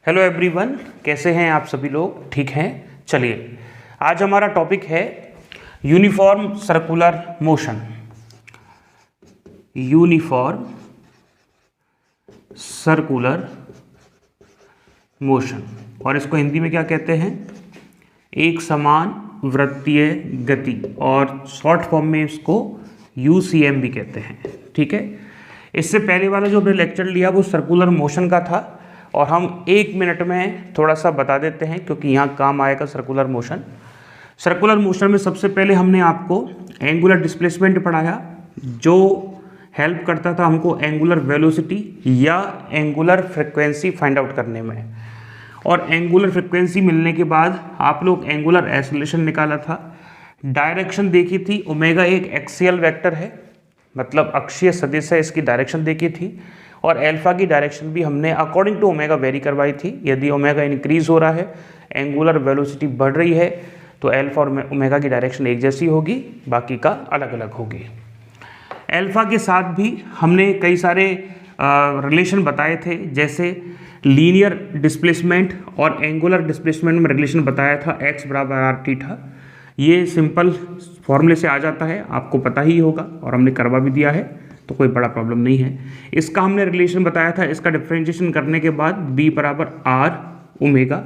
Hello everyone, कैसे हैं आप सभी लोग? ठीक हैं? चलिए, आज हमारा टॉपिक है uniform circular motion. Uniform circular motion, और इसको हिंदी में क्या कहते हैं? एक समान वृत्तीय गति, और शॉर्ट फॉर्म में इसको यूसीएम भी कहते हैं। ठीक है, इससे पहले वाला जो हमने लेक्चर लिया वो सर्कुलर मोशन का था, और हम 1 मिनट में थोड़ा सा बता देते हैं क्योंकि यहाँ काम आएगा सर्कुलर मोशन। सर्कुलर मोशन में सबसे पहले हमने आपको एंगुलर डिस्प्लेसमेंट पढ़ाया, जो हेल्प करता था हमको एंगुलर वेलोसिटी या एंगुलर फ्रिक्वेंसी फाइंड आउट करने में। और एंगुलर फ्रिक्वेंसी मिलने के बाद आप लोग एंगुलर एक्सेलरेशन निकाला था, डायरेक्शन देखी थी, ओमेगा एक एक्सियल वेक्टर है, मतलब अक्षीय सदिश है, इसकी डायरेक्शन देखी थी, और अल्फा की डायरेक्शन भी हमने अकॉर्डिंग टू ओमेगा वेरी करवाई थी। यदि ओमेगा इंक्रीज हो रहा है, एंगुलर वेलोसिटी बढ़ रही है, तो अल्फा और ओमेगा की डायरेक्शन एक जैसी होगी, बाकी का अलग अलग होगी। अल्फा के साथ भी हमने कई सारे रिलेशन बताए थे, जैसे लीनियर डिस्प्लेसमेंट और एंगुलर डिस्प्लेसमेंट में रिलेशन बताया था, x बराबर आर थीटा। ये सिंपल फॉर्मूले से आ जाता है, आपको पता ही होगा, और हमने करवा भी दिया है, तो कोई बड़ा प्रॉब्लम नहीं है। इसका हमने रिलेशन बताया था, इसका डिफरेंशिएशन करने के बाद b बराबर आर ओमेगा,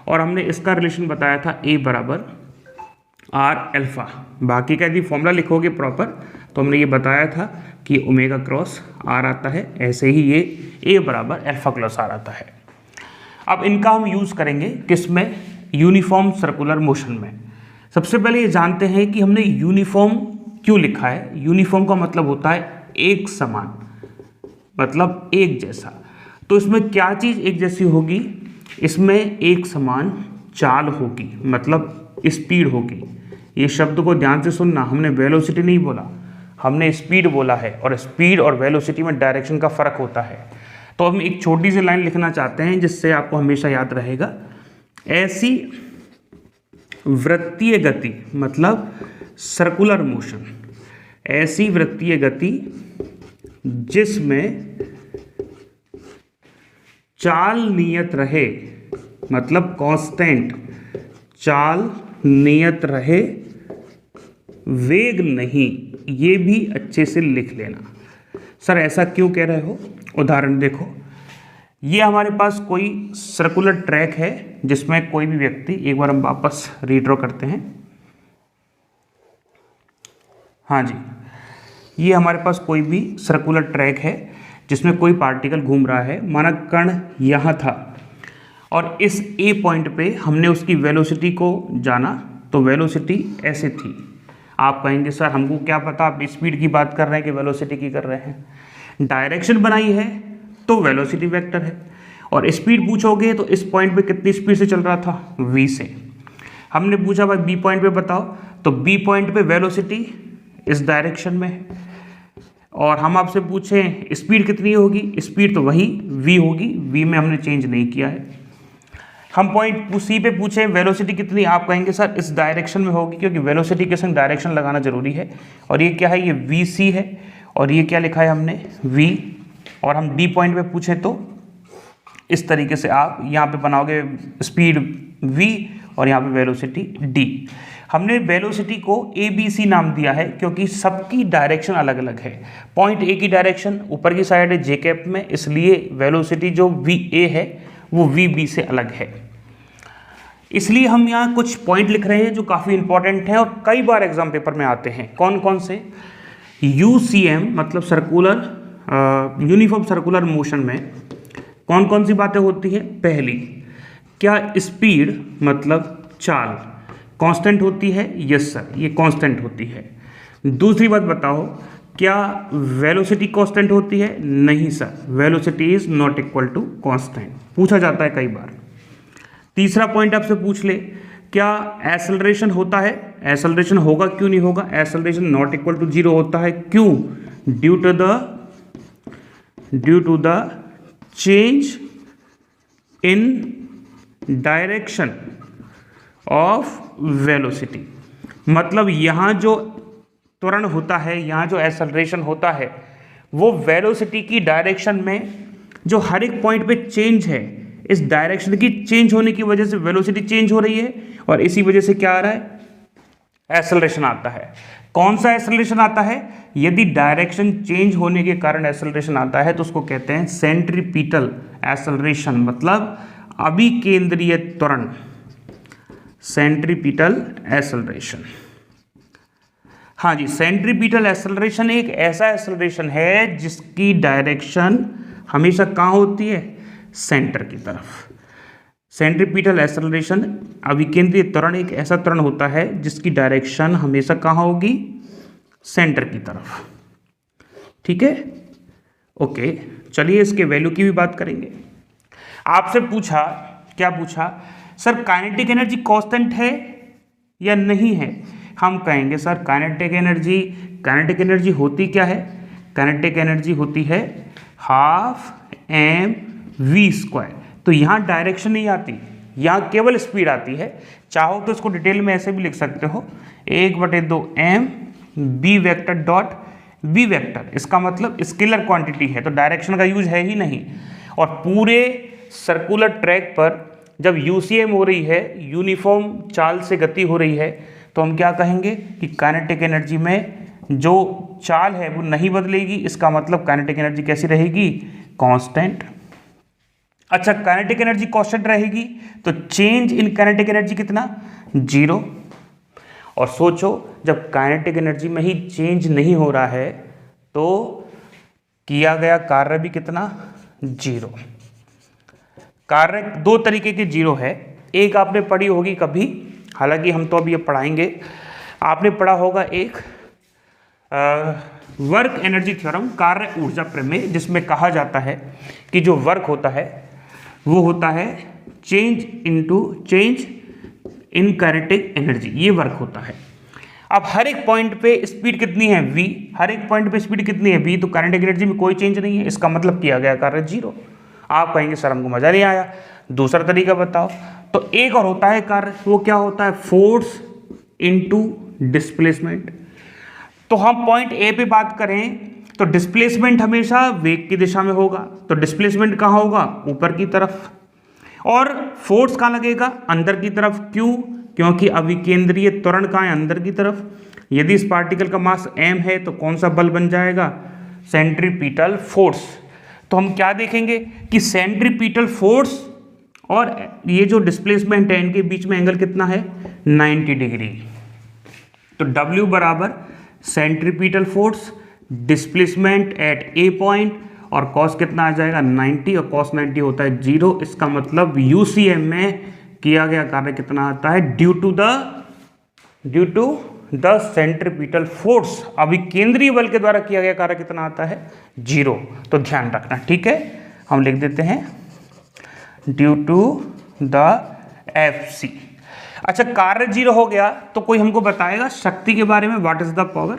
और हमने इसका रिलेशन बताया था a बराबर आर अल्फा। बाकी का यदि फॉर्मूला लिखोगे प्रॉपर, तो हमने ये बताया था कि ओमेगा क्रॉस आर आता है, ऐसे ही ये a बराबर अल्फा क्रॉस आर आता है। अब इनका हम यूज़ करेंगे किस में? यूनिफॉर्म सर्कुलर मोशन में। सबसे पहले ये जानते हैं कि हमने यूनिफॉर्म क्यों लिखा है। यूनिफॉर्म का मतलब होता है एक समान, मतलब एक जैसा। तो इसमें क्या चीज़ एक जैसी होगी? इसमें एक समान चाल होगी, मतलब स्पीड होगी। ये शब्द को ध्यान से सुनना, हमने वेलोसिटी नहीं बोला, हमने स्पीड बोला है, और स्पीड और वेलोसिटी में डायरेक्शन का फर्क होता है। तो हम एक छोटी सी लाइन लिखना चाहते हैं जिससे आपको हमेशा याद रहेगा। ऐसी वृत्तीय गति, मतलब सर्कुलर मोशन, ऐसी वृत्तीय गति जिसमें चाल नियत रहे, मतलब कांस्टेंट चाल नियत रहे, वेग नहीं। ये भी अच्छे से लिख लेना। सर ऐसा क्यों कह रहे हो? उदाहरण देखो, ये हमारे पास कोई सर्कुलर ट्रैक है जिसमें कोई भी व्यक्ति, एक बार हम वापस रीड्रॉ करते हैं। हाँ जी, ये हमारे पास कोई भी सर्कुलर ट्रैक है जिसमें कोई पार्टिकल घूम रहा है। माना कण यहाँ था, और इस ए पॉइंट पे हमने उसकी वेलोसिटी को जाना, तो वेलोसिटी ऐसे थी। आप कहेंगे सर हमको क्या पता, आप स्पीड की बात कर रहे हैं कि वेलोसिटी की कर रहे हैं। डायरेक्शन बनाई है तो वेलोसिटी वेक्टर है, और स्पीड पूछोगे तो इस पॉइंट पे कितनी स्पीड से चल रहा था? v से। हमने पूछा भाई बी पॉइंट पे बताओ, तो बी पॉइंट पे वेलोसिटी इस डायरेक्शन में है, और हम आपसे पूछें स्पीड कितनी होगी? स्पीड तो वही v होगी, v में हमने चेंज नहीं किया है। हम पॉइंट सी पे पूछें वेलोसिटी कितनी, आप कहेंगे सर इस डायरेक्शन में होगी, क्योंकि वेलोसिटी के संग डायरेक्शन लगाना जरूरी है। और ये क्या है? ये वी सी है, और ये क्या लिखा है हमने? v। और हम डी पॉइंट पे पूछें तो इस तरीके से आप यहाँ पे बनाओगे स्पीड v और यहाँ पे वेलोसिटी d। हमने वेलोसिटी को ए बी सी नाम दिया है क्योंकि सबकी डायरेक्शन अलग अलग है। पॉइंट ए की डायरेक्शन ऊपर की साइड है जे कैप में, इसलिए वेलोसिटी जो वी ए है वो वी बी से अलग है। इसलिए हम यहाँ कुछ पॉइंट लिख रहे हैं जो काफ़ी इंपॉर्टेंट हैं और कई बार एग्जाम पेपर में आते हैं। कौन कौन से? यूसीएम मतलब सर्कुलर यूनिफॉर्म सर्कुलर मोशन में कौन कौन सी बातें होती हैं? पहली, क्या स्पीड मतलब चाल कांस्टेंट होती है? यस सर, ये कांस्टेंट होती है। दूसरी बात बताओ, क्या वेलोसिटी कांस्टेंट होती है? नहीं sir, velocity is not equal to constant, पूछा जाता है कई बार। तीसरा पॉइंट आपसे पूछ ले, क्या एक्सेलरेशन होता है? एक्सेलरेशन होगा, क्यों नहीं होगा? एक्सेलरेशन नॉट इक्वल टू 0 होता है, क्यों? Due to the change in direction of velocity. मतलब यहाँ जो त्वरण होता है, यहाँ जो एक्सेलरेशन होता है, वो वेलोसिटी की डायरेक्शन में जो हर एक पॉइंट पे चेंज है, इस डायरेक्शन की चेंज होने की वजह से वेलोसिटी चेंज हो रही है और इसी वजह से क्या आ रहा है, एक्सेलरेशन आता है। कौन सा एक्सेलरेशन आता है? यदि डायरेक्शन चेंज होने के कारण एक्सेलरेशन आता है तो उसको कहते हैं सेंट्रीपिटल एक्सेलरेशन, मतलब अभिकेंद्रीय त्वरण, सेंट्रीपिटल एक्सेलरेशन। हाँ जी, सेंट्रीपिटल एक्सेलरेशन एक ऐसा एक्सेलरेशन है जिसकी डायरेक्शन हमेशा कहाँ होती है, सेंटर की तरफ। सेंट्रीपिटल एक्सेलरेशन अभिकेंद्रीय त्वरण एक ऐसा त्वरण होता है जिसकी डायरेक्शन हमेशा कहाँ होगी, सेंटर की तरफ। ठीक है, ओके। चलिए इसके वैल्यू की भी बात करेंगे। आपसे पूछा, क्या पूछा, सर काइनेटिक एनर्जी कांस्टेंट है या नहीं है? हम कहेंगे सर काइनेटिक एनर्जी होती क्या है? काइनेटिक एनर्जी होती है ½mv²। तो यहाँ डायरेक्शन नहीं आती, यहाँ केवल स्पीड आती है। चाहो तो इसको डिटेल में ऐसे भी लिख सकते हो, 1/2m b vector dot b vector. इसका मतलब स्केलर क्वांटिटी है तो डायरेक्शन का यूज है ही नहीं। और पूरे सर्कुलर ट्रैक पर जब यूसीएम हो रही है, यूनिफॉर्म चाल से गति हो रही है, तो हम क्या कहेंगे कि काइनेटिक एनर्जी में जो चाल है वो नहीं बदलेगी। इसका मतलब काइनेटिक एनर्जी कैसी रहेगी, कांस्टेंट। अच्छा, काइनेटिक एनर्जी कांस्टेंट रहेगी तो चेंज इन काइनेटिक एनर्जी कितना, 0। और सोचो जब काइनेटिक एनर्जी में ही चेंज नहीं हो रहा है तो किया गया कार्य भी कितना, 0। कार्य दो तरीके के 0 है। एक आपने पढ़ी होगी कभी, हालांकि हम तो अभी ये पढ़ाएंगे, आपने पढ़ा होगा एक वर्क एनर्जी थ्योरम, कार्य ऊर्जा प्रमेय, जिसमें कहा जाता है कि जो वर्क होता है वो होता है चेंज इन काइनेटिक एनर्जी, ये वर्क होता है। अब हर एक पॉइंट पे स्पीड कितनी है, v, हर एक पॉइंट पे स्पीड कितनी है, v, तो काइनेटिक एनर्जी में कोई चेंज नहीं है। इसका मतलब किया गया कार्य 0। आप कहेंगे सर हमको मजा नहीं आया, दूसरा तरीका बताओ। तो एक और होता है कार्य, वो क्या होता है, फोर्स इनटू डिस्प्लेसमेंट। तो हम पॉइंट ए पे बात करें तो डिस्प्लेसमेंट हमेशा वेग की दिशा में होगा, तो डिस्प्लेसमेंट कहाँ होगा, ऊपर की तरफ। और फोर्स कहाँ लगेगा, अंदर की तरफ। क्यों? क्योंकि अभिकेंद्रीय त्वरण कहाँ है, अंदर की तरफ। यदि इस पार्टिकल का मास m है तो कौन सा बल बन जाएगा, सेंट्रीपिटल फोर्स। तो हम क्या देखेंगे कि सेंट्रीपिटल फोर्स और ये जो डिस्प्लेसमेंट है इनके बीच में एंगल कितना है, 90 डिग्री। तो W बराबर सेंट्रीपिटल फोर्स, डिस्प्लेसमेंट एट ए पॉइंट, और कॉस कितना आ जाएगा, 90, और कॉस 90 होता है 0। इसका मतलब यूसीएम में किया गया कार्य कितना आता है, due to the centripetal force, अभी केंद्रीय बल के द्वारा किया गया कार्य कितना आता है, 0। तो ध्यान रखना, ठीक है। हम लिख देते हैं ड्यू टू द FC। अच्छा, कार्य 0 हो गया तो कोई हमको बताएगा शक्ति के बारे में, what is the power.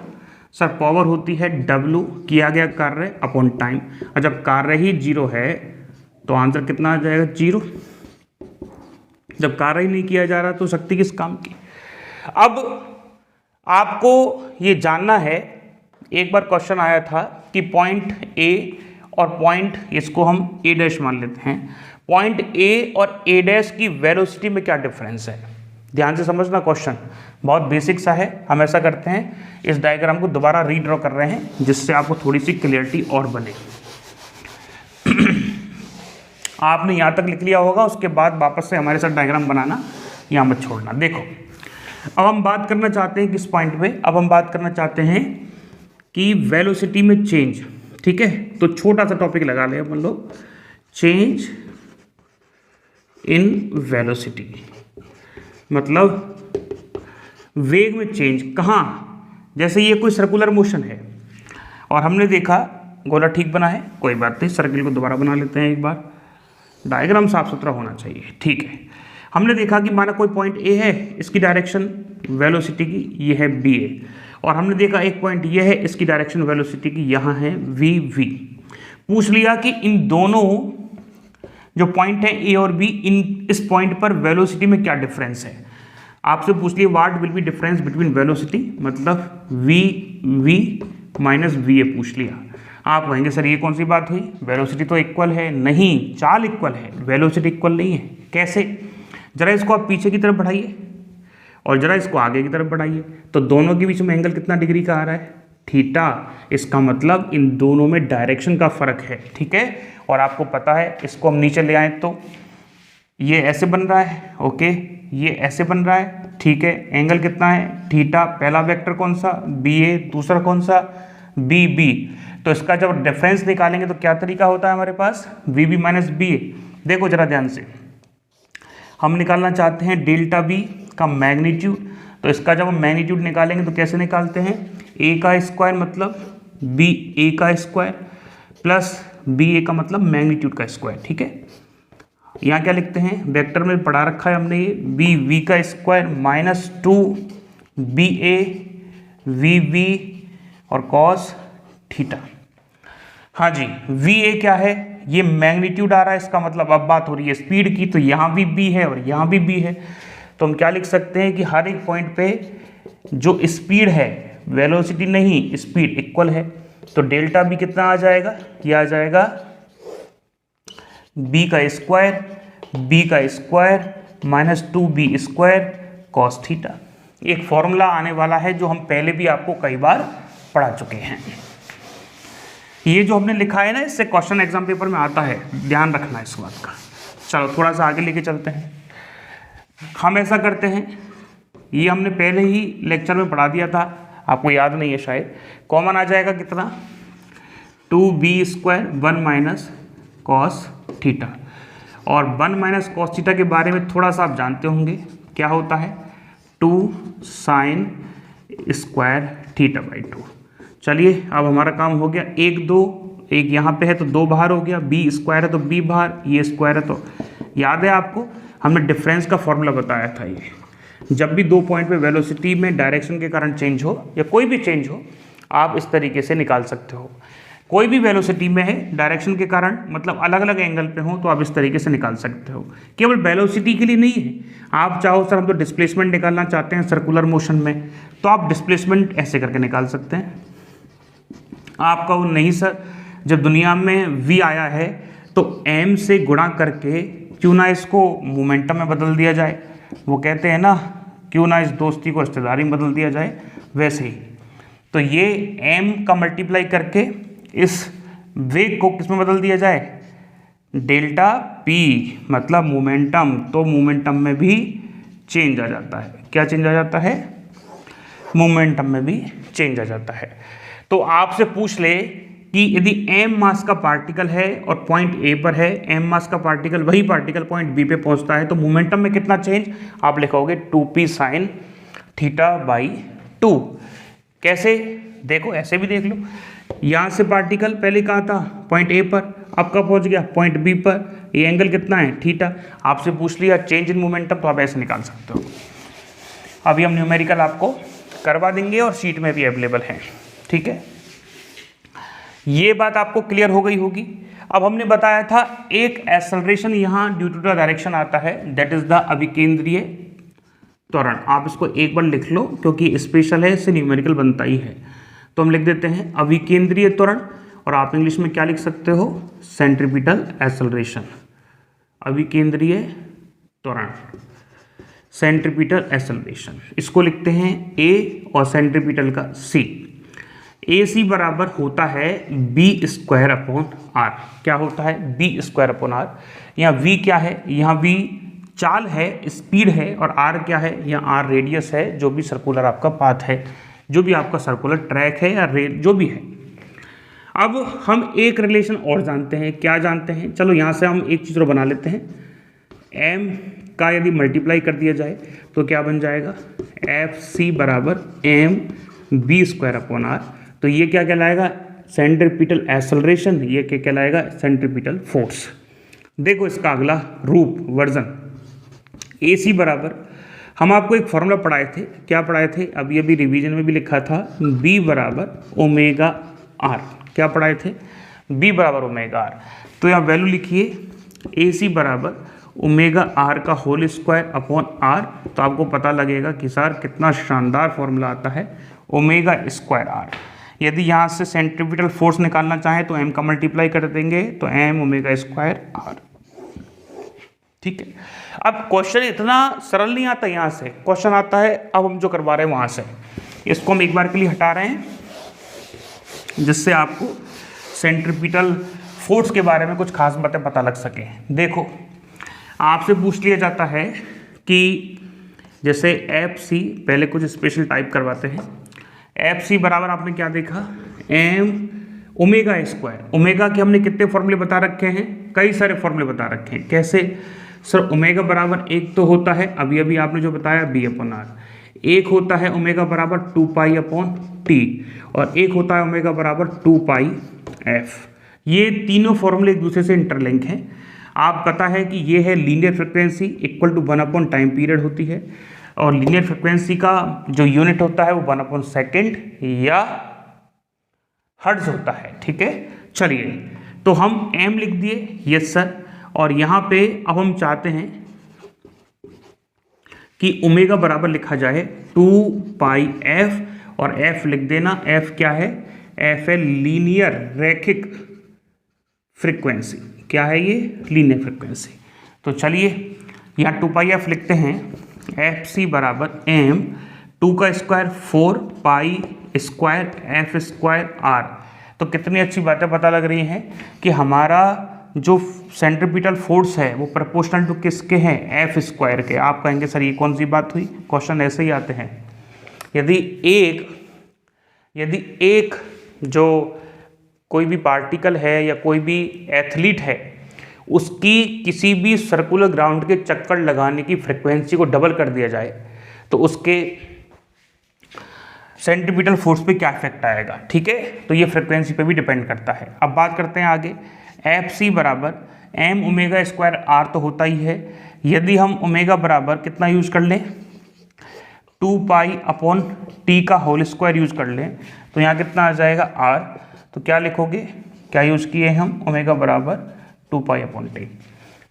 Sir power होती है W, किया गया कार्य अपॉन टाइम। और जब कार्य ही 0 है तो आंसर कितना आ जाएगा, 0। जब कार्य ही नहीं किया जा रहा तो शक्ति किस काम की। अब आपको ये जानना है, एक बार क्वेश्चन आया था कि पॉइंट A और पॉइंट, इसको हम A' मान लेते हैं, पॉइंट A और A' की वेलोसिटी में क्या डिफरेंस है। ध्यान से समझना, क्वेश्चन बहुत बेसिक सा है। हम ऐसा करते हैं, इस डायग्राम को दोबारा रीड्रॉ कर रहे हैं जिससे आपको थोड़ी सी क्लियरिटी और बने। आपने यहाँ तक लिख लिया होगा, उसके बाद वापस से हमारे साथ डायग्राम बनाना, यहाँ मत छोड़ना। देखो, अब हम बात करना चाहते हैं किस पॉइंट पे, अब हम बात करना चाहते हैं कि वेलोसिटी में चेंज। ठीक है, तो छोटा सा टॉपिक लगा ले अपन लोग, चेंज इन वेलोसिटी, मतलब वेग में चेंज कहाँ। जैसे ये कोई सर्कुलर मोशन है और हमने देखा गोला ठीक बना है, कोई बात नहीं, सर्किल को दोबारा बना लेते हैं एक बार, डायग्राम साफ सुथरा होना चाहिए। ठीक है, हमने देखा कि माना कोई पॉइंट ए है, इसकी डायरेक्शन वेलोसिटी की ये है बी ए, और हमने देखा एक पॉइंट ये है, इसकी डायरेक्शन वेलोसिटी की यहाँ है वी वी। पूछ लिया कि इन दोनों जो पॉइंट है ए और बी, इन इस पॉइंट पर वेलोसिटी में क्या डिफरेंस है। आपसे पूछ लिया what will be difference between velocity, मतलब V V minus V A पूछ लिया। आप कहेंगे सर ये कौन सी बात हुई, वेलोसिटी तो इक्वल है। नहीं, चाल इक्वल है, वेलोसिटी इक्वल नहीं है। कैसे? जरा इसको आप पीछे की तरफ बढ़ाइए और जरा इसको आगे की तरफ बढ़ाइए, तो दोनों के बीच में एंगल कितना डिग्री का आ रहा है, थीटा। इसका मतलब इन दोनों में डायरेक्शन का फर्क है, ठीक है। और आपको पता है इसको हम नीचे ले आए तो ये ऐसे बन रहा है, ओके, ये ऐसे बन रहा है, ठीक है। एंगल कितना है, थीटा। पहला वेक्टर कौन सा, बी ए, दूसरा कौन सा, बी बी। तो इसका जब डिफरेंस निकालेंगे तो क्या तरीका होता है हमारे पास, बी बी माइनस बी ए। देखो जरा ध्यान से, हम निकालना चाहते हैं डेल्टा बी का मैग्नीट्यूड, तो इसका जब हम मैग्नीट्यूड निकालेंगे तो कैसे निकालते हैं, ए का स्क्वायर मतलब बी ए का स्क्वायर प्लस बी ए का मतलब मैग्नीट्यूड का स्क्वायर, ठीक है। यहाँ क्या लिखते हैं, वेक्टर में पढ़ा रखा है हमने, ये बी वी का square minus 2 B A V V और कॉस थीटा। हाँ जी, वी ए क्या है, ये मैग्नीट्यूड आ रहा है, इसका मतलब अब बात हो रही है स्पीड की, तो यहाँ भी बी है और यहाँ भी बी है। तो हम क्या लिख सकते हैं कि हर एक पॉइंट पे जो स्पीड है, वेलोसिटी नहीं स्पीड, इक्वल है। तो डेल्टा बी कितना आ जाएगा, ये आ जाएगा बी का square minus 2b square cos theta. एक फॉर्मूला आने वाला है जो हम पहले भी आपको कई बार पढ़ा चुके हैं। ये जो हमने लिखा है ना, इससे क्वेश्चन एग्जाम पेपर में आता है, ध्यान रखना इस बात का। चलो थोड़ा सा आगे लेके चलते हैं। हम ऐसा करते हैं, ये हमने पहले ही लेक्चर में पढ़ा दिया था, आपको याद नहीं है शायद। कॉमन आ जाएगा कितना, 2b square 1 minus cos theta. और 1 माइनस कॉस थीटा के बारे में थोड़ा सा आप जानते होंगे, क्या होता है, 2 साइन स्क्वायर थीटा बाई 2। चलिए अब हमारा काम हो गया, एक यहाँ पे है तो 2 बाहर हो गया, बी स्क्वायर है तो बी बाहर, ये स्क्वायर है तो याद है आपको हमने डिफरेंस का फॉर्मूला बताया था। ये जब भी 2 पॉइंट पे वेलोसिटी में डायरेक्शन के कारण चेंज हो या कोई भी चेंज हो, आप इस तरीके से निकाल सकते हो। कोई भी वेलोसिटी में है डायरेक्शन के कारण, मतलब अलग अलग एंगल पे हो, तो आप इस तरीके से निकाल सकते हो। केवल वेलोसिटी के लिए नहीं है, आप चाहो सर हम तो डिस्प्लेसमेंट निकालना चाहते हैं सर्कुलर मोशन में, तो आप डिस्प्लेसमेंट ऐसे करके निकाल सकते हैं। आप कहो नहीं सर, जब दुनिया में v आया है तो m से गुणा करके क्यों ना इसको मोमेंटम में बदल दिया जाए। वो कहते हैं ना, क्यों ना इस दोस्ती को रिश्तेदारी में बदल दिया जाए, वैसे ही। तो ये m का मल्टीप्लाई करके इस वेग को किस में बदल दिया जाए, डेल्टा p, मतलब मोमेंटम। तो मोमेंटम में भी चेंज आ जाता है। क्या चेंज आ जाता है, मोमेंटम में भी चेंज आ जाता है। तो आपसे पूछ ले कि यदि m मास का पार्टिकल है और पॉइंट A पर है, m मास का पार्टिकल, वही पार्टिकल पॉइंट B पे पहुंचता है, तो मोमेंटम में कितना चेंज, आप लिखोगे 2p साइन थीटा बाई 2। कैसे, देखो ऐसे भी देख लो, यहाँ से पार्टिकल पहले कहाँ था, पॉइंट A पर, अब कब पहुँच गया, पॉइंट B पर। ये एंगल कितना है, थीटा। आपसे पूछ लिया चेंज इन मोमेंटम, तो आप ऐसे निकाल सकते हो। अभी हम न्यूमेरिकल आपको करवा देंगे और शीट में भी अवेलेबल है, ठीक है। ये बात आपको क्लियर हो गई होगी। अब हमने बताया था एक एक्सेलरेशन यहाँ ड्यू टू द डायरेक्शन आता है, दैट इज द अभिकेंद्रीय त्वरण। आप इसको एक बार लिख लो क्योंकि स्पेशल है, इससे न्यूमेरिकल बनता ही है। तो हम लिख देते हैं अभिकेंद्रीय त्वरण, और आप इंग्लिश में क्या लिख सकते हो, सेंट्रीपिटल एक्सेलरेशन। अभिकेंद्रीय त्वरण, सेंट्रीपिटल एक्सेलरेशन, इसको लिखते हैं A और सेंट्रीपिटल का C। AC बराबर होता है b स्क्वायर अपॉन r। क्या होता है, b स्क्वायर अपॉन r। यहाँ v क्या है, यहाँ v चाल है, स्पीड है, और r क्या है, यहाँ r रेडियस है, जो भी सर्कुलर आपका पाथ है, जो भी आपका सर्कुलर ट्रैक है या रेल जो भी है। अब हम एक रिलेशन और जानते हैं, क्या जानते हैं, चलो यहाँ से हम एक चीज़ और बना लेते हैं। m का यदि मल्टीप्लाई कर दिया जाए तो क्या बन जाएगा, FC बराबर m b square upon r। तो ये क्या कहलाएगा, सेंट्रीपिटल एक्सेलरेशन, ये क्या कहलाएगा, सेंट्रीपिटल फोर्स। देखो इसका अगला रूप, वर्जन, AC बराबर, हम आपको एक फॉर्मूला पढ़ाए थे, क्या पढ़ाए थे, अभी अभी रिवीजन में भी लिखा था, B बराबर ओमेगा R। क्या पढ़ाए थे, B बराबर ओमेगा R। तो यहाँ वैल्यू लिखिए, AC बराबर ओमेगा R का होल स्क्वायर अपॉन R। तो आपको पता लगेगा कि सर कितना शानदार फॉर्मूला आता है, ओमेगा स्क्वायर R। यदि यहाँ से सेंट्रीपिटल फोर्स निकालना चाहें तो m का मल्टीप्लाई कर देंगे तो m ओमेगा स्क्वायर r। ठीक है, अब क्वेश्चन इतना सरल नहीं आता, यहाँ से क्वेश्चन आता है अब हम जो करवा रहे हैं वहाँ से। इसको हम एक बार के लिए हटा रहे हैं जिससे आपको सेंट्रीपिटल फोर्स के बारे में कुछ खास बातें पता लग सके। देखो, आपसे पूछ लिया जाता है कि जैसे एफ सी, पहले कुछ स्पेशल टाइप करवाते हैं। एफ सी बराबर आपने क्या देखा, एम ओमेगा स्क्वायर। ओमेगा के हमने कितने फॉर्मूले बता रखे हैं, कई सारे फॉर्मूले बता रखे हैं। कैसे सर, ओमेगा बराबर एक तो होता है अभी अभी आपने जो बताया बी अपॉन आर, एक होता है ओमेगा बराबर 2 पाई अपॉन टी, और एक होता है ओमेगा बराबर 2 पाई एफ। ये तीनों फॉर्मूले एक दूसरे से इंटरलिंक हैं। आप पता है कि ये है linear frequency equal to 1 upon time period होती है, और लीनियर फ्रिक्वेंसी का जो यूनिट होता है वो 1 अपॉन सेकेंड या हर्ट्ज होता है। ठीक है, चलिए तो हम m लिख दिए, यस सर, और यहाँ पे अब हम चाहते हैं कि ओमेगा बराबर लिखा जाए 2 पाई f, और f लिख देना, f क्या है, f है लीनियर रैखिक फ्रिक्वेंसी। क्या है ये, लीनियर फ्रिक्वेंसी। तो चलिए यहाँ 2 पाई f लिखते हैं, एफ सी बराबर m 2 का square 4 pi square f square r। तो कितनी अच्छी बातें पता लग रही हैं कि हमारा जो सेंट्रीपिटल फोर्स है वो प्रोपोर्शनल टू किसके हैं, एफ स्क्वायर के। आप कहेंगे सर ये कौन सी बात हुई, क्वेश्चन ऐसे ही आते हैं। यदि एक जो कोई भी पार्टिकल है या कोई भी एथलीट है, उसकी किसी भी सर्कुलर ग्राउंड के चक्कर लगाने की फ्रिक्वेंसी को डबल कर दिया जाए तो उसके सेंट्रीपिटल फोर्स पे क्या इफेक्ट आएगा। ठीक है, तो ये फ्रिक्वेंसी पे भी डिपेंड करता है। अब बात करते हैं आगे, एफ सी बराबर एम ओमेगा स्क्वायर आर तो होता ही है। यदि हम ओमेगा बराबर कितना यूज कर लें, 2 पाई अपॉन टी का होल स्क्वायर यूज कर लें तो यहाँ कितना आ जाएगा आर। तो क्या लिखोगे, क्या यूज किए हम, ओमेगा बराबर 2 पाई अपॉन टी।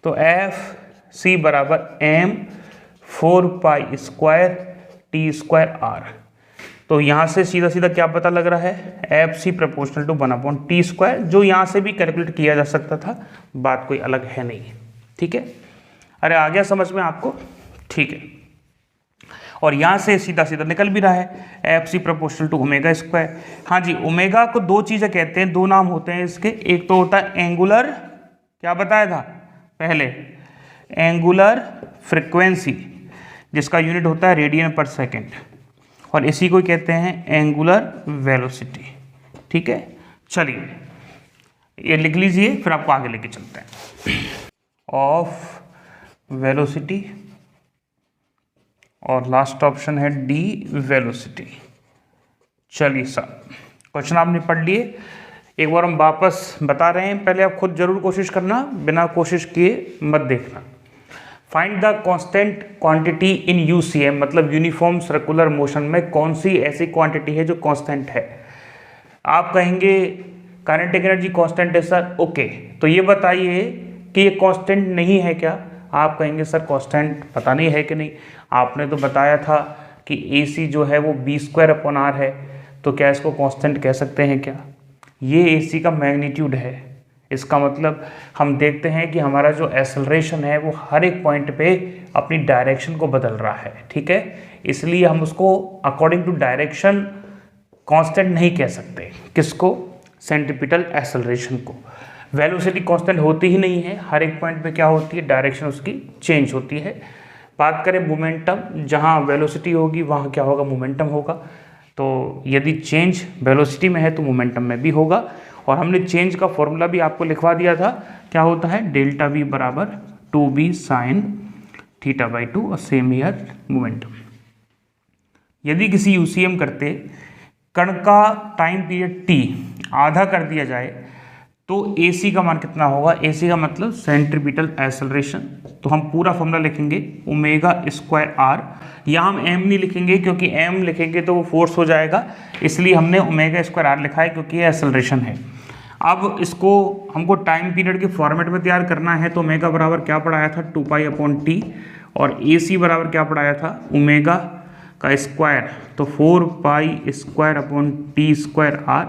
तो एफ सी बराबर M 4 pi square T square R. तो यहाँ से सीधा सीधा क्या पता लग रहा है, F C proportional to 1 upon T square, जो यहाँ से भी कैलकुलेट किया जा सकता था, बात कोई अलग है नहीं। ठीक है, अरे आ गया समझ में आपको, ठीक है। और यहाँ से सीधा सीधा निकल भी रहा है, F C proportional to omega square. हाँ जी, ओमेगा को दो चीज़ें कहते हैं, दो नाम होते हैं इसके। एक तो होता है एंगुलर, क्या बताया था पहले, एंगुलर फ्रिक्वेंसी, जिसका यूनिट होता है रेडियन पर सेकेंड, और इसी को कहते हैं एंगुलर वेलोसिटी। ठीक है, चलिए ये लिख लीजिए, फिर आपको आगे लेके चलते हैं। ऑफ वेलोसिटी, और लास्ट ऑप्शन है डी वेलोसिटी। चलिए साहब, क्वेश्चन आपने पढ़ लिए, एक बार हम वापस बता रहे हैं, पहले आप खुद जरूर कोशिश करना, बिना कोशिश किए मत देखना। Find the constant quantity in UCM, मतलब यूनिफॉर्म सर्कुलर मोशन में कौन सी ऐसी क्वांटिटी है जो कांस्टेंट है। आप कहेंगे काइनेटिक एनर्जी कांस्टेंट है सर, ओके, तो ये बताइए कि ये कांस्टेंट नहीं है क्या। आप कहेंगे सर कांस्टेंट पता नहीं है कि नहीं, आपने तो बताया था कि AC जो है वो b स्क्वायर अपॉन आर है, तो क्या इसको कांस्टेंट कह सकते हैं क्या। ये AC का मैग्नीट्यूड है, इसका मतलब हम देखते हैं कि हमारा जो एक्सेलरेशन है वो हर एक पॉइंट पे अपनी डायरेक्शन को बदल रहा है। ठीक है, इसलिए हम उसको अकॉर्डिंग टू डायरेक्शन कांस्टेंट नहीं कह सकते। किसको, सेंट्रीपिटल एक्सेलरेशन को। वेलोसिटी कांस्टेंट होती ही नहीं है, हर एक पॉइंट पे क्या होती है, डायरेक्शन उसकी चेंज होती है। बात करें मोमेंटम, जहाँ वेलोसिटी होगी वहाँ क्या होगा, मोमेंटम होगा। तो यदि चेंज वेलोसिटी में है तो मोमेंटम में भी होगा। और हमने चेंज का फॉर्मूला भी आपको लिखवा दिया था, क्या होता है, डेल्टा V बराबर 2b साइन थीटा बाई 2, और सेम ईयर मोमेंटम। यदि किसी यूसीएम करते कण का टाइम पीरियड t आधा कर दिया जाए तो AC का मान कितना होगा। AC का मतलब सेंट्रीपिटल एक्सेलरेशन। तो हम पूरा फॉर्मूला लिखेंगे ओमेगा स्क्वायर आर। यहाँ हम m नहीं लिखेंगे, क्योंकि m लिखेंगे तो वो फोर्स हो जाएगा, इसलिए हमने ओमेगा स्क्वायर आर लिखा है, क्योंकि ये एक्सेलरेशन है। अब इसको हमको टाइम पीरियड के फॉर्मेट में तैयार करना है, तो ओमेगा बराबर क्या पढ़ाया था, 2 पाई अपॉन टी, और AC बराबर क्या पढ़ाया था, ओमेगा का स्क्वायर, तो 4π²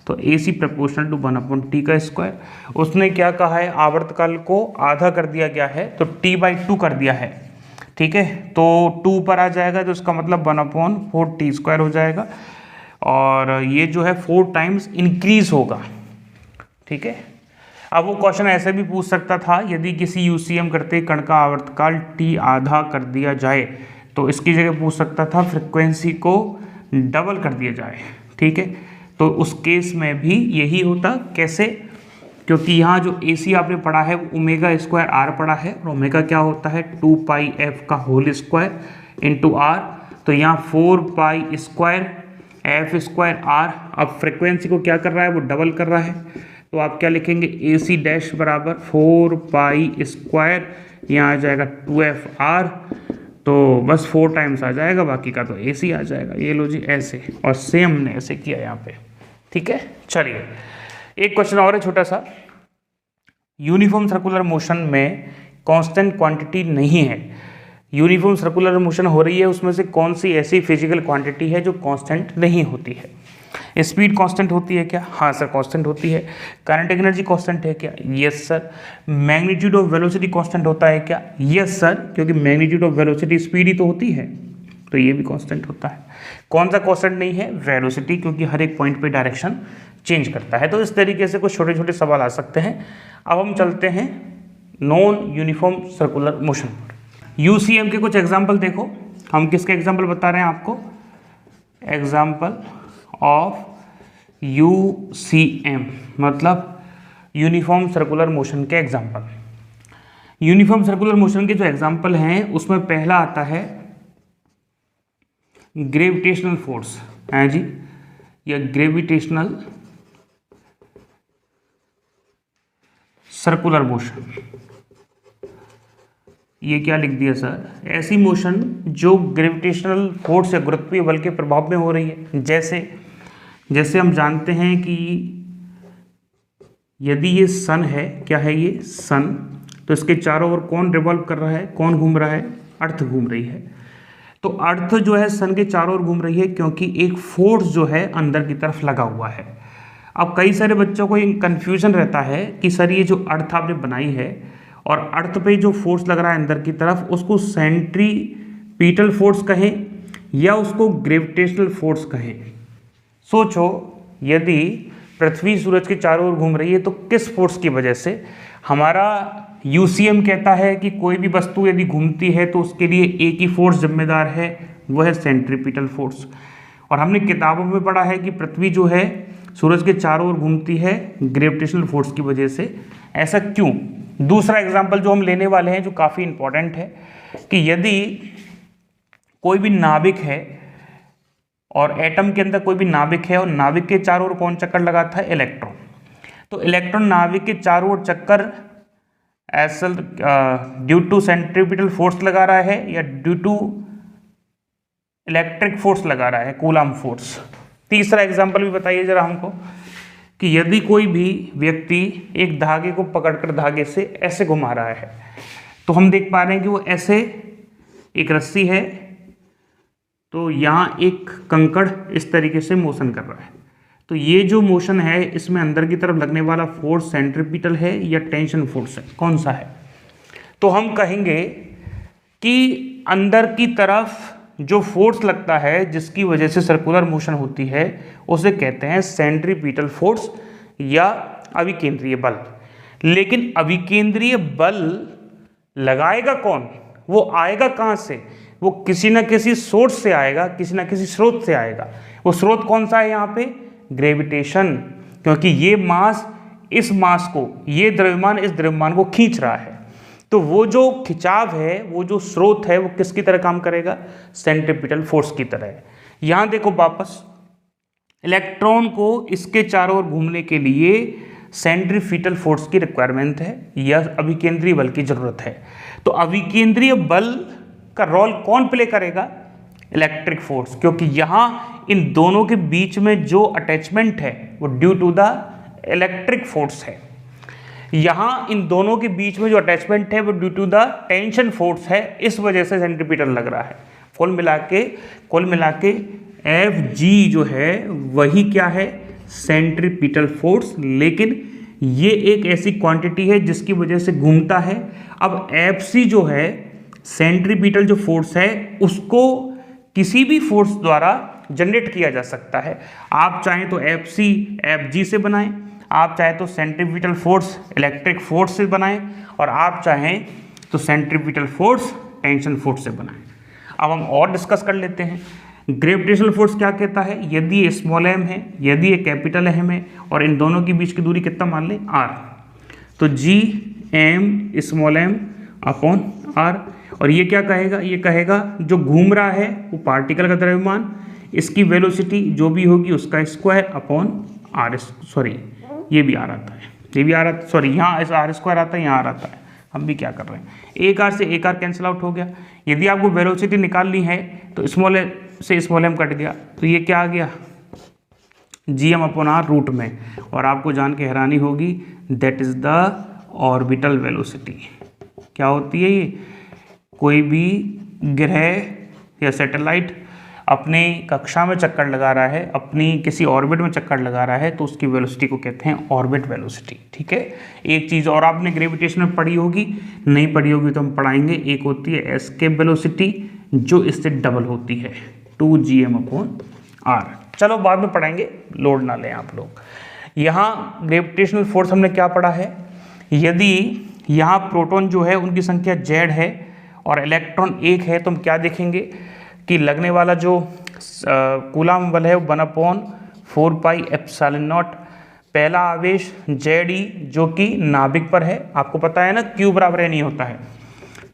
तो AC प्रोपोर्शनल टू 1/t का स्क्वायर। उसने क्या कहा है, आवर्तकाल को आधा कर दिया गया है तो t/2 कर दिया है, ठीक है, तो 2 पर आ जाएगा, तो इसका मतलब 1/4t² हो जाएगा, और ये जो है 4 टाइम्स इंक्रीज होगा, ठीक है। अब वो क्वेश्चन ऐसे भी पूछ सकता था, यदि किसी UCM करते कण का आवर्तकाल t आधा कर दिया जाए, तो इसकी जगह पूछ सकता था फ्रिक्वेंसी को डबल कर दिया जाए, ठीक है। तो उस केस में भी यही होता, कैसे, क्योंकि यहाँ जो AC आपने पढ़ा है वो ω² पढ़ा है, और ओमेगा क्या होता है 2πf² इंटू r, तो यहाँ 4π² अब फ्रिक्वेंसी को क्या कर रहा है, वो डबल कर रहा है, तो आप क्या लिखेंगे AC डैश बराबर 4π², यहाँ आ जाएगा 2fr, तो बस 4 टाइम्स आ जाएगा, बाकी का तो AC आ जाएगा। ये लो जी ऐसे, और सेम हमने ऐसे किया यहाँ पे, ठीक है। चलिए एक क्वेश्चन और है छोटा सा, यूनिफॉर्म सर्कुलर मोशन में कांस्टेंट क्वांटिटी नहीं है, यूनिफॉर्म सर्कुलर मोशन हो रही है, उसमें से कौन सी ऐसी फिजिकल क्वांटिटी है जो कांस्टेंट नहीं होती है? स्पीड कांस्टेंट होती है क्या? हाँ सर कांस्टेंट होती है। काइनेटिक एनर्जी कांस्टेंट है क्या? Yes sir. Magnitude of velocity constant होता है क्या? यस सर, क्योंकि मैग्नीट्यूड ऑफ वेलोसिटी स्पीड ही तो होती है, तो ये भी कांस्टेंट होता है। कौन सा कांस्टेंट नहीं है? वेलोसिटी, क्योंकि हर एक पॉइंट पे डायरेक्शन चेंज करता है। तो इस तरीके से कुछ छोटे छोटे सवाल आ सकते हैं। अब हम चलते हैं नॉन यूनिफॉर्म सर्कुलर मोशन पर। यूसीएम के कुछ एग्जाम्पल देखो, हम किसके एग्जाम्पल बता रहे हैं आपको? एग्जाम्पल ऑफ यूसीएम मतलब यूनिफॉर्म सर्कुलर मोशन के एग्जाम्पल। यूनिफॉर्म सर्कुलर मोशन के जो एग्जाम्पल हैं उसमें पहला आता है ग्रेविटेशनल फोर्स, है जी, या ग्रेविटेशनल सर्कुलर मोशन। ये क्या लिख दिया सर? ऐसी मोशन जो ग्रेविटेशनल फोर्स या गुरुत्वीय बल के प्रभाव में हो रही है। जैसे हम जानते हैं कि यदि ये सन है, क्या है ये सन, तो इसके चारों ओर कौन रिवॉल्व कर रहा है, कौन घूम रहा है? अर्थ घूम रही है। तो अर्थ जो है सन के चारों ओर घूम रही है क्योंकि एक फोर्स जो है अंदर की तरफ लगा हुआ है। अब कई सारे बच्चों को ये कन्फ्यूजन रहता है कि सर ये जो अर्थ आपने बनाई है और अर्थ पे जो फोर्स लग रहा है अंदर की तरफ, उसको सेंट्रीपिटल फोर्स कहें या उसको ग्रेविटेशनल फोर्स कहें। सोचो, यदि पृथ्वी सूरज के चारों ओर घूम रही है तो किस फोर्स की वजह से? हमारा यूसीएम कहता है कि कोई भी वस्तु यदि घूमती है तो उसके लिए एक ही फोर्स जिम्मेदार है, वह है सेंट्रीपिटल फोर्स। और हमने किताबों में पढ़ा है कि पृथ्वी जो है सूरज के चारों ओर घूमती है ग्रेविटेशनल फोर्स की वजह से। ऐसा क्यों? दूसरा एग्जाम्पल जो हम लेने वाले हैं जो काफ़ी इंपॉर्टेंट है कि यदि कोई भी नाभिक है और एटम के अंदर कोई भी नाभिक है और नाभिक के चारों ओर कौन चक्कर लगाता है? इलेक्ट्रॉन। तो इलेक्ट्रॉन नाभिक के चारों ओर चक्कर एसल ड्यू टू सेंट्रीपिटल फोर्स लगा रहा है या ड्यू टू इलेक्ट्रिक फोर्स लगा रहा है, कूलम फोर्स। तीसरा एग्जाम्पल भी बताइए जरा हमको कि यदि कोई भी व्यक्ति एक धागे को पकड़कर धागे से ऐसे घुमा रहा है, तो हम देख पा रहे हैं कि वो ऐसे, एक रस्सी है तो यहाँ एक कंकड़ इस तरीके से मोशन कर रहा है। तो ये जो मोशन है इसमें अंदर की तरफ लगने वाला फोर्स सेंट्रीपिटल है या टेंशन फोर्स है? कौन सा है? तो हम कहेंगे कि अंदर की तरफ जो फोर्स लगता है जिसकी वजह से सर्कुलर मोशन होती है उसे कहते हैं सेंट्रीपिटल फोर्स या अभिकेंद्रीय बल। लेकिन अभिकेंद्रीय बल लगाएगा कौन? वो आएगा कहाँ से? वो किसी न किसी सोर्स से आएगा, किसी न किसी स्रोत से आएगा। वो स्रोत कौन सा है यहाँ पे? ग्रेविटेशन, क्योंकि ये मास इस मास को, ये द्रव्यमान इस द्रव्यमान को खींच रहा है। तो वो जो खिंचाव है, वो जो स्रोत है, वो किसकी तरह काम करेगा? सेंट्रीपिटल फोर्स की तरह। यहाँ देखो वापस, इलेक्ट्रॉन को इसके चारों ओर घूमने के लिए सेंट्रीपिटल फोर्स की रिक्वायरमेंट है या अभिकेंद्रीय बल की जरूरत है। तो अभिकेंद्रीय बल का रोल कौन प्ले करेगा? इलेक्ट्रिक फोर्स, क्योंकि यहाँ इन दोनों के बीच में जो अटैचमेंट है वो due to the electric force है। यहाँ इन दोनों के बीच में जो अटैचमेंट है वो due to the tension force है, इस वजह से सेंट्रीपिटल लग रहा है। कुल मिला के एफ जी जो है वही क्या है, सेंट्रीपिटल फोर्स, लेकिन ये एक ऐसी क्वांटिटी है जिसकी वजह से घूमता है। अब एफ सी जो है, सेंट्रीपिटल जो फोर्स है, उसको किसी भी फोर्स द्वारा जनरेट किया जा सकता है। आप चाहें तो एफ सी एफ जी से बनाएं, आप चाहें तो सेंट्रीपिटल फोर्स इलेक्ट्रिक फोर्स से बनाएं, और आप चाहें तो सेंट्रीपिटल फोर्स टेंशन फोर्स से बनाएं। अब हम और डिस्कस कर लेते हैं। ग्रेविटेशनल फोर्स क्या कहता है, यदि ये स्मॉल एम है, यदि ये कैपिटल एम है, और इन दोनों के बीच की दूरी कितना मान लें, आर, तो G M small M upon R. और ये क्या कहेगा, ये कहेगा जो घूम रहा है वो पार्टिकल का द्रव्यमान, इसकी वेलोसिटी जो भी होगी उसका स्क्वायर अपॉन आर, सॉरी ये भी आर आता है, ये भी आर आता, सॉरी यहाँ आर स्क्वायर आता है, यहाँ आर आता है। हम भी क्या कर रहे हैं, एक आर से एक आर कैंसिल आउट हो गया। यदि आपको वेलोसिटी निकालनी है तो स्मॉल एम से स्मॉल एम कट गया, तो ये क्या आ गया, G M upon R root में। और आपको जान के हैरानी होगी, that is the orbital velocity. क्या होती है ये, कोई भी ग्रह या सैटेलाइट अपने कक्षा में चक्कर लगा रहा है, अपनी किसी ऑर्बिट में चक्कर लगा रहा है, तो उसकी वेलोसिटी को कहते हैं ऑर्बिट वेलोसिटी। ठीक है, एक चीज़ और आपने ग्रेविटेशन में पढ़ी होगी, नहीं पढ़ी होगी तो हम पढ़ाएंगे, एक होती है एस्केप वेलोसिटी जो इससे डबल होती है, 2gm अपॉन आर। चलो बाद में पढ़ाएंगे, लोड ना लें आप लोग। यहाँ ग्रेविटेशनल फोर्स हमने क्या पढ़ा है, यदि यहाँ प्रोटॉन जो है उनकी संख्या z है और इलेक्ट्रॉन एक है, तो हम क्या देखेंगे कि लगने वाला जो कूलम बल है वो 1/4 पाई एप्सिलॉन नॉट, पहला आवेश Ze जो कि नाभिक पर है, आपको पता है ना Q बराबर N होता है,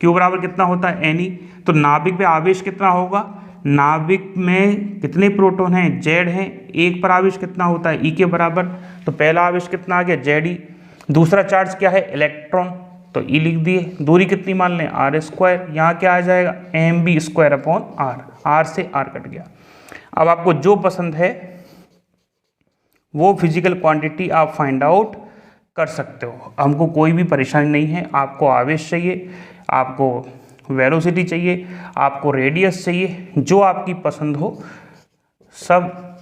Q बराबर कितना होता है Ne, तो नाभिक पे आवेश कितना होगा, नाभिक में कितने प्रोटॉन हैं, Z हैं, एक पर आवेश कितना होता है E के बराबर, तो पहला आवेश कितना आ गया Ze। दूसरा चार्ज क्या है, इलेक्ट्रॉन, तो E लिख दिए, दूरी कितनी मान लें आर स्क्वायर, यहाँ क्या आ जाएगा mb square upon R, R से आर कट गया। अब आपको जो पसंद है वो फिजिकल क्वांटिटी आप फाइंड आउट कर सकते हो, हमको कोई भी परेशानी नहीं है। आपको आवेश चाहिए, आपको वेलोसिटी चाहिए, आपको रेडियस चाहिए, जो आपकी पसंद हो, सब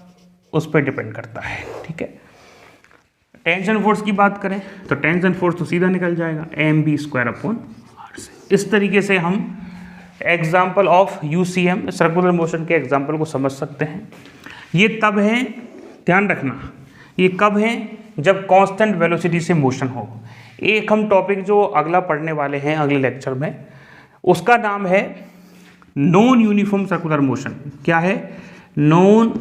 उस पर डिपेंड करता है। ठीक है, टेंशन फोर्स की बात करें तो टेंशन फोर्स तो सीधा निकल जाएगा mb स्क्वायर अपॉन आर से। इस तरीके से हम example of UCM circular motion के एग्जाम्पल को समझ सकते हैं। ये तब है, ध्यान रखना, ये कब है, जब कांस्टेंट वेलोसिटी से मोशन हो। एक हम टॉपिक जो अगला पढ़ने वाले हैं अगले लेक्चर में, उसका नाम है नॉन यूनिफॉर्म सर्कुलर मोशन। क्या है, नॉन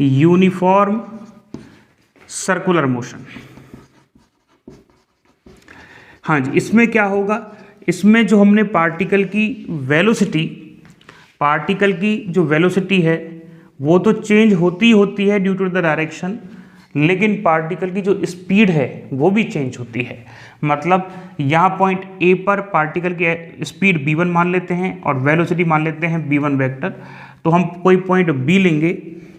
यूनिफॉर्म सर्कुलर मोशन। हाँ जी, इसमें क्या होगा, इसमें जो हमने पार्टिकल की जो वेलोसिटी है वो तो चेंज होती है ड्यू टू द डायरेक्शन, लेकिन पार्टिकल की जो स्पीड है वो भी चेंज होती है। मतलब यहाँ पॉइंट ए पर पार्टिकल की स्पीड v1 मान लेते हैं और वेलोसिटी मान लेते हैं v1 वेक्टर, तो हम कोई पॉइंट b लेंगे,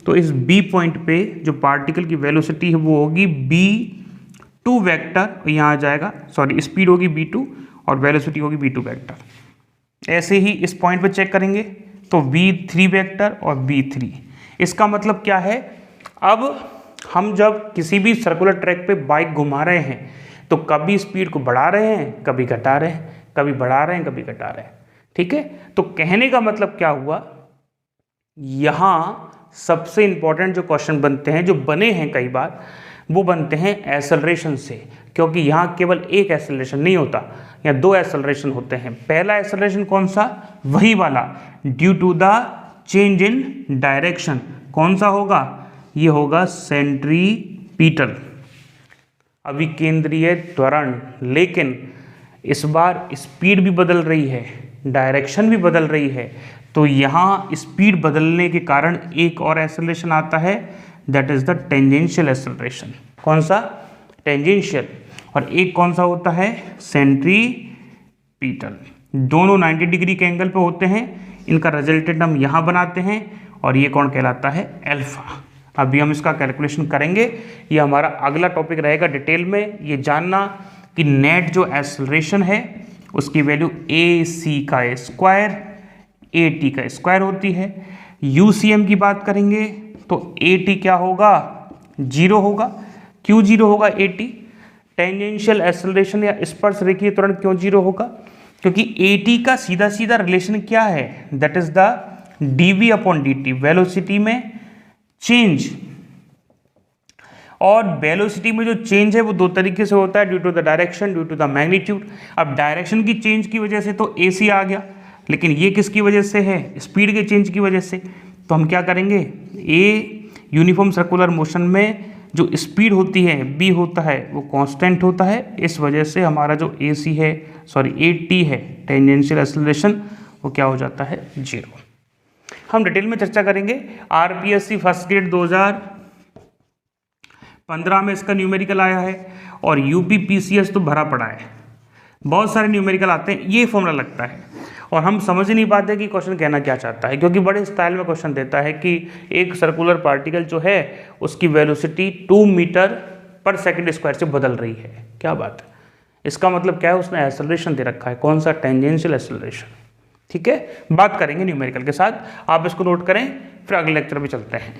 तो इस b पॉइंट पे जो पार्टिकल की वेलोसिटी है वो होगी v2 वेक्टर, यहाँ आ जाएगा, सॉरी स्पीड होगी v2 और वेलोसिटी होगी v2 वेक्टर। ऐसे ही इस पॉइंट पे चेक करेंगे तो v3 वेक्टर और v3। इसका मतलब क्या है, अब हम जब किसी भी सर्कुलर ट्रैक पे बाइक घुमा रहे हैं तो कभी स्पीड को बढ़ा रहे हैं, कभी घटा रहे हैं, कभी बढ़ा रहे हैं, कभी घटा रहे हैं। ठीक है, तो कहने का मतलब क्या हुआ, यहाँ सबसे इंपॉर्टेंट जो क्वेश्चन बनते हैं, जो बने हैं कई बार, वो बनते हैं एक्सेलरेशन से, क्योंकि यहाँ केवल एक एक्सेलरेशन नहीं होता, यहाँ दो एक्सेलरेशन होते हैं। पहला एक्सेलरेशन कौन सा, वही वाला due to the change in direction. कौन सा होगा, ये होगा सेंट्रीपिटल, अभिकेंद्रीय त्वरण। लेकिन इस बार स्पीड भी बदल रही है, डायरेक्शन भी बदल रही है, तो यहाँ स्पीड बदलने के कारण एक और एक्सेलरेशन आता है, that is the tangential acceleration. कौन सा, टेंजेंशियल। और एक कौन सा होता है, सेंट्रीपिटल। दोनों 90 डिग्री के एंगल पे होते हैं, इनका रिजल्टेंट हम यहाँ बनाते हैं और ये कौन कहलाता है, अल्फा। अभी हम इसका कैलकुलेशन करेंगे, ये हमारा अगला टॉपिक रहेगा डिटेल में। ये जानना कि नेट जो एक्सेलरेशन है उसकी वैल्यू AC का स्क्वायर AT का स्क्वायर होती है। UCM की बात करेंगे तो AT क्या होगा, 0 होगा। क्यों 0 होगा AT? टेंजेंशियल एक्सेलरेशन या स्पर्श रेखीय त्वरण क्यों 0 होगा? क्योंकि AT का सीधा सीधा रिलेशन क्या है, that is the dv/dt, velocity में चेंज। और वेलोसिटी में जो चेंज है वो दो तरीके से होता है, due to the direction, due to the magnitude. अब डायरेक्शन की चेंज की वजह से तो AC आ गया, लेकिन ये किसकी वजह से है, स्पीड के चेंज की वजह से। तो हम क्या करेंगे, A यूनिफॉर्म सर्कुलर मोशन में जो स्पीड होती है, B होता है वो कांस्टेंट होता है, इस वजह से हमारा जो AC है, सॉरी AT है, टेंजेंशियल एक्सेलरेशन, वो क्या हो जाता है, 0। हम डिटेल में चर्चा करेंगे। RPSC फर्स्ट ग्रेड 2015 में इसका न्यूमेरिकल आया है, और UPPCS तो भरा पड़ा है, बहुत सारे न्यूमेरिकल आते हैं, ये फॉर्मूला लगता है और हम समझ ही नहीं पाते कि क्वेश्चन कहना क्या चाहता है, क्योंकि बड़े स्टाइल में क्वेश्चन देता है कि एक सर्कुलर पार्टिकल जो है उसकी वेलोसिटी 2 मीटर पर सेकंड स्क्वायर से बदल रही है। क्या बात है, इसका मतलब क्या है, उसने एक्सेलरेशन दे रखा है, कौन सा, टेंजेंशियल एक्सेलरेशन। ठीक है, बात करेंगे न्यूमेरिकल के साथ, आप इसको नोट करें, फिर अगले लेक्चर में चलते हैं।